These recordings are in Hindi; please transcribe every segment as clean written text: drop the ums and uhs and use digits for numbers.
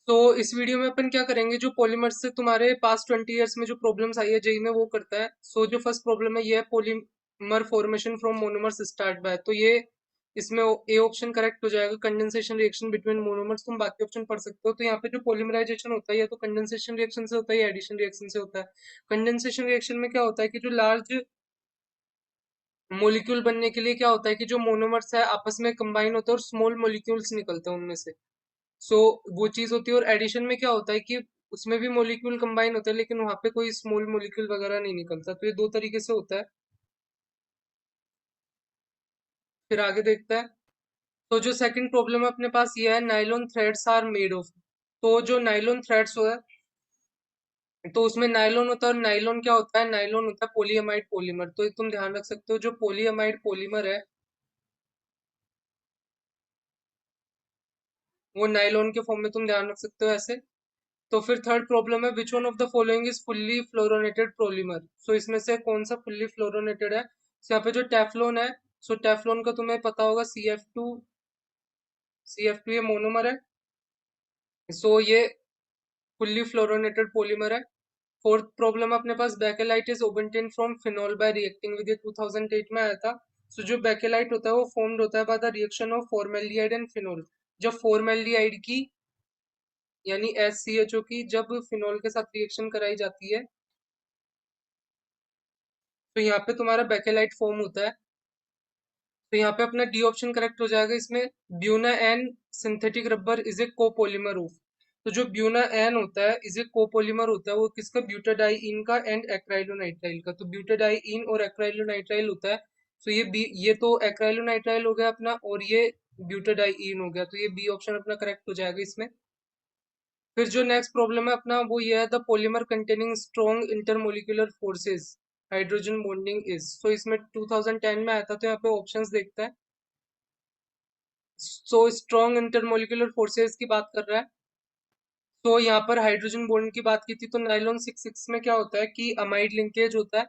तो इस वीडियो में अपन क्या करेंगे, जो पॉलीमर से तुम्हारे पास्ट 20 ईयर्स में जो प्रॉब्लम्स आई है जेई में, वो करता है। जो फर्स्ट प्रॉब्लम है ये है polymer formation from monomers start by. तो ये इसमें ए ऑप्शन करेक्ट हो जाएगा, कंडेंसेशन रिएक्शन बिटवीन मोनोमर्स। तुम बाकी ऑप्शन पढ़ सकते हो। तो यहाँ पे जो पॉलीमराइजेशन होता है या तो कंडेंसेशन रिएक्शन से होता है या एडिशन रिएक्शन से होता है। कंडेंसेशन रिएक्शन में क्या होता है कि जो लार्ज मोलिक्यूल बनने के लिए क्या होता है कि जो मोनोमर्स है आपस में कंबाइन होते हैं और स्मॉल मोलिक्यूल्स निकलते हैं उनमें से। सो वो चीज होती है। और एडिशन में क्या होता है कि उसमें भी मोलिक्यूल कंबाइन होते हैं लेकिन वहां पे कोई स्मॉल मोलिक्यूल वगैरह नहीं निकलता। तो ये दो तरीके से होता है। फिर आगे देखते हैं। तो जो सेकंड प्रॉब्लम है अपने पास ये है, nylon threads are made of. तो जो नाइलॉन थ्रेड्स हो है, तो उसमें नाइलॉन होता है। और नाइलॉन क्या होता है, नाइलॉन होता है पोलीअमाइड पॉलीमर। तो ये तुम ध्यान रख सकते हो, जो पोलीअमाइड पॉलीमर है वो नाइलॉन के फॉर्म में तुम ध्यान रख सकते हो ऐसे। तो फिर थर्ड प्रॉब्लम है, which one of the following is fully fluorinated polymer. So इसमें से कौन सा फुल्ली फ्लोरोनेटेड है। सो यहाँ पे जो टेफ्लॉन है, सो टेफ्लॉन का तुम्हें पता होगा सी एफ टू ये मोनोमर है। सो ये फुल्ली फ्लोरोनेटेड पॉलीमर है। फोर्थ प्रॉब्लम अपने पास, bakelite is obtain from phenol by reacting with, 2008 में आया था। सो जो बेकेलाइट होता है वो फॉर्म्ड होता है by the reaction of formaldehyde and phenol. जब फॉर्मेल्डिहाइड की यानी SCHO की जब फिनॉल के साथ रिएक्शन कराई जाती है तो यहाँ पे तुम्हारा बेकेलाइट फॉर्म होता है। तो यहाँ पे अपना डी ऑप्शन करेक्ट हो जाएगा इसमें। Buna N synthetic rubber is a copolymer of. तो जो ब्यूना एन होता है इज ए कोपोलीमर होता है वो किसका, ब्यूटाडाइइन का एंड एक्राइलोनाइट्राइल का। तो ब्यूटाडाइइन और एक्राइलोनाइट्राइल होता है। तो ये तो एक्राइलोनाइट्राइल हो गया अपना, और ये ब्यूटाडाइइन हो गया। तो ये बी ऑप्शन अपना करेक्ट हो जाएगा इसमें। फिर जो नेक्स्ट प्रॉब्लम है अपना वो ये है, the polymer containing strong intermolecular forces hydrogen bonding is. So इसमें 2010 में आया था। तो यहाँ पे ऑप्शंस देखते हैं। सो स्ट्रॉन्ग इंटरमोलिकुलर फोर्सेस की बात कर रहा है। तो यहाँ पर हाइड्रोजन बॉन्ड की बात की थी। तो नाइलॉन 6 में क्या होता है कि अमाइड लिंकेज होता है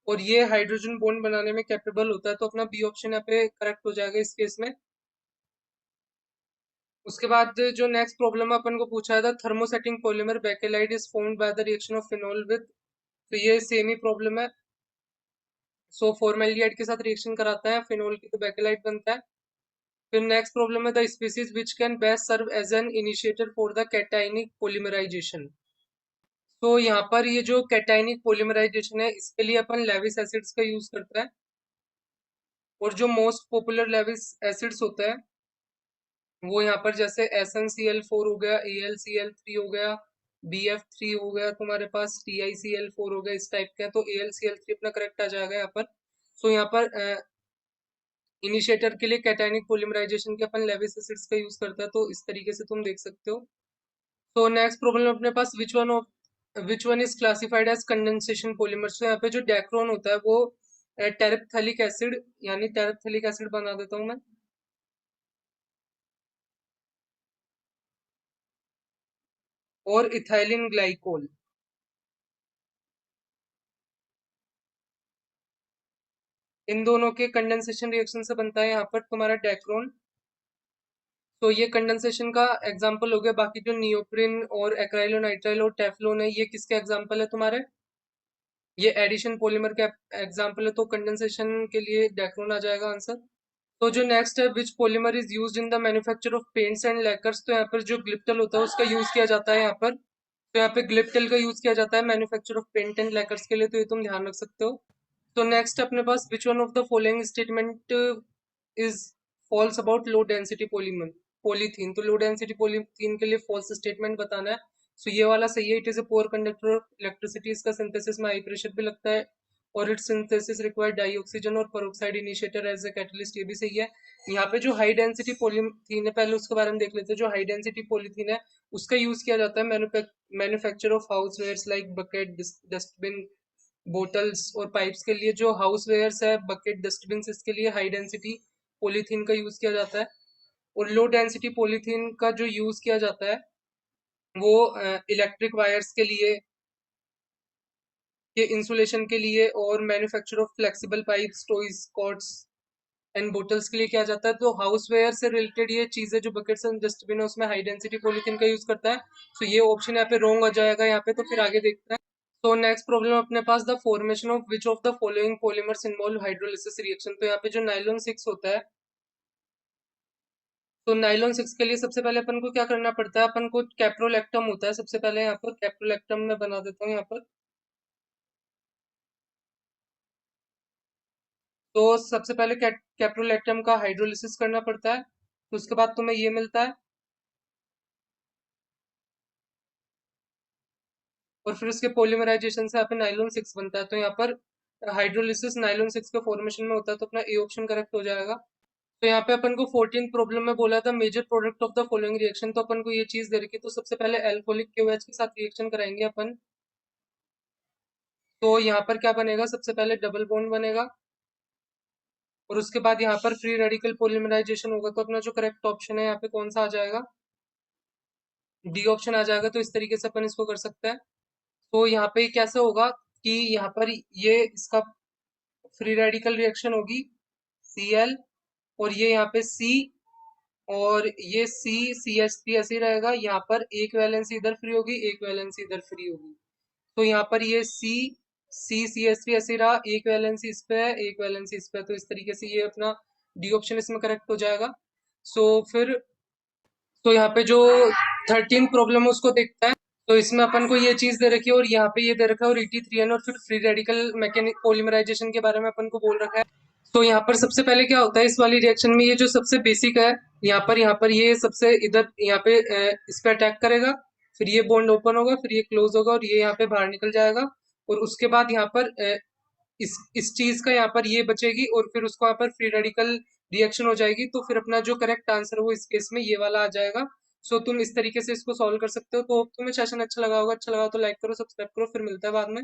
और ये हाइड्रोजन बॉन्ड बनाने में कैपेबल होता है। तो अपना बी ऑप्शन यहाँ पे करेक्ट हो जाएगा इस केस में। उसके बाद जो नेक्स्ट प्रॉब्लम अपन को पूछा था, thermosetting polymer bakelite is formed by the reaction of phenol with. तो ये सेम ही प्रॉब्लम है। सो फॉर्मेल्डिहाइड के साथ रिएक्शन कराता है फिनोल की तो बेकेलाइट बनता है। फिर नेक्स्ट प्रॉब्लम है, the species which can best serve as an initiator for the cationic polymerization. तो यहाँ पर ये जो कैटाइनिक पॉलीमराइजेशन है इसके लिए अपन लेविस एसिड्स का यूज करते हैं। और जो मोस्ट पॉपुलर लेविस एसिड्स होता है वो यहाँ पर जैसे SnCl4 हो गया, AlCl3 हो गया, BF3 हो गया, तुम्हारे पास TiCl4 हो गया, इस टाइप का है। तो AlCl3 अपना करेक्ट आ जाएगा यहाँ पर। सो यहाँ पर इनिशिएटर के लिए कैटायनिक पॉलीमराइजेशन के अपन लेविस एसिड्स का यूज करता है। तो इस तरीके से तुम देख सकते हो। तो नेक्स्ट प्रॉब्लम अपने पास, which one is classified as condensation polymer. तो यहाँ पे जो डेक्रोन होता है वो टेरेप्थेलिक एसिड यानी टेरेप्थेलिक एसिड बना देता हूँ मैं। और इथाइलिन ग्लाइकोल, इन दोनों के कंडेंसेशन रिएक्शन से बनता है यहाँ पर तुम्हारा डेक्रोन। तो ये कंडेंसेशन का एग्जांपल हो गया। बाकी जो नियोप्रिन और एक्राइलोनाइट्राइल और टेफ्लोन है ये किसके एग्जांपल है तुम्हारे, ये एडिशन पॉलीमर का एग्जांपल है। तो कंडेंसेशन के लिए डेक्रोन आ जाएगा आंसर। तो जो नेक्स्ट है, which polymer is used in the manufacture of paints and lacquers. तो यहाँ पर जो ग्लिप्टल होता है उसका यूज किया जाता है यहाँ पर। तो यहाँ पे ग्लिप्टल का यूज किया जाता है मैन्युफैक्चर ऑफ पेंट एंड लैकर्स के लिए। तो ये तुम ध्यान रख सकते हो। तो नेक्स्ट अपने पास, which one of the following statement is false about low density polymer polythene. तो लो डेंसिटी पॉलीथीन के लिए फॉल्स स्टेटमेंट बताना है। सो ये वाला सही है, it is a poor conductor of electricity. इसका सिंथेसिस में हाई प्रेशर भी लगता है और it's synthesis required dioxygen और peroxide initiator as a catalyst. ये भी सही है। यहाँ पे जो हाई डेंसिटी पॉलीथीन है पहले उसके बारे में देख लेते हैं। जो हाई डेंसिटी पॉलीथीन है उसका यूज किया जाता है manufacture of housewares like bucket, dustbin, bottles और पाइप्स के लिए। जो हाउस वेयर्स है, बकेट, डस्टबिन, इसके लिए हाई डेंसिटी पॉलीथीन का यूज किया जाता है। और लो डेंसिटी पॉलीथीन का जो यूज किया जाता है वो इलेक्ट्रिक वायर्स के लिए, के इंसुलेशन के लिए और manufacture of flexible pipes, toys, cords, and bottles के लिए क्या जाता है, तो हाउसवेयर से रिलेटेड ये चीजें जो बकेट्स एंड डस्टबिन है उसमें हाई डेंसिटी पॉलीथीन का यूज करता है। तो ये ऑप्शन यहाँ पे रॉन्ग हो जाएगा यहाँ पे। तो फिर आगे देखते हैं। तो नेक्स्ट प्रॉब्लम अपने पास, the formation of which of the following polymers involve hydrolysis reaction. तो यहाँ पे जो नाइलॉन 6 होता है, तो नाइलॉन 6 के लिए सबसे पहले अपन को क्या करना पड़ता है, अपन को कैप्रोलैक्टम होता है सबसे पहले। यहाँ पर कैप्रोलैक्टम में बना देता हूँ यहाँ पर। तो सबसे पहले कैप्रोलैक्टम का हाइड्रोलिसिस करना पड़ता है, तो उसके बाद तुम्हें ये मिलता है। और फिर उसके पॉलीमराइजेशन से यहाँ पे नाइलॉन 6 बनता है। तो यहाँ पर हाइड्रोलिसिस नाइलॉन 6 के फॉर्मेशन में होता है, तो अपना ए ऑप्शन करेक्ट हो जाएगा। तो यहाँ पे अपन को 14 प्रॉब्लम में बोला था major product of the following reaction. तो अपन को ये चीज दे रखी है, तो सबसे पहले एल्कोहलिक KOH के साथ रिएक्शन कराएंगे अपन। तो यहाँ पर क्या बनेगा, सबसे पहले डबल बॉन्ड बनेगा, और उसके बाद यहाँ पर फ्री रेडिकल पॉलीमराइजेशन होगा। तो अपना जो करेक्ट ऑप्शन है यहाँ पे कौन सा आ जाएगा, डी ऑप्शन आ जाएगा। तो इस तरीके से अपन इसको कर सकते हैं। तो यहाँ पे कैसे होगा कि यहाँ पर ये इसका फ्री रेडिकल रिएक्शन होगी Cl, और ये यहाँ पे C, और ये CH3 ऐसे ही रहेगा। यहाँ पर एक वैलेंसी इधर फ्री होगी, एक वैलेंसी इधर फ्री होगी। तो यहाँ पर ये CH3 ऐसे ही रहा, एक वैलेंसी इस पे है, एक वैलेंसी इस पे है। तो इस तरीके से ये अपना डी ऑप्शन इसमें करेक्ट हो जाएगा। सो फिर तो यहाँ पे जो 13 प्रॉब्लम है उसको देखते हैं। तो इसमें अपन को ये चीज दे रखी है, और यहाँ पे ये दे रखा है, और ET3N, और फिर फ्री रेडिकल मैकेनिक पॉलीमराइजेशन के बारे में अपन को बोल रखा है। तो यहाँ पर सबसे पहले क्या होता है इस वाली रिएक्शन में, ये जो सबसे बेसिक है, यहाँ पर ये सबसे इधर यहाँ पे इस पे अटैक करेगा, फिर ये बॉन्ड ओपन होगा, फिर ये क्लोज होगा, और ये यहाँ पे बाहर निकल जाएगा। और उसके बाद यहाँ पर इस चीज का यहाँ पर ये बचेगी, और फिर उसको यहाँ पर फ्री रेडिकल रिएक्शन हो जाएगी। तो फिर अपना जो करेक्ट आंसर है वो इस केस में ये वाला आ जाएगा। सो तुम इस तरीके से इसको सॉल्व कर सकते हो। तो तुम्हें सेशन अच्छा लगा होगा, अच्छा लगा तो लाइक करो, सब्सक्राइब करो, फिर मिलता है बाद में।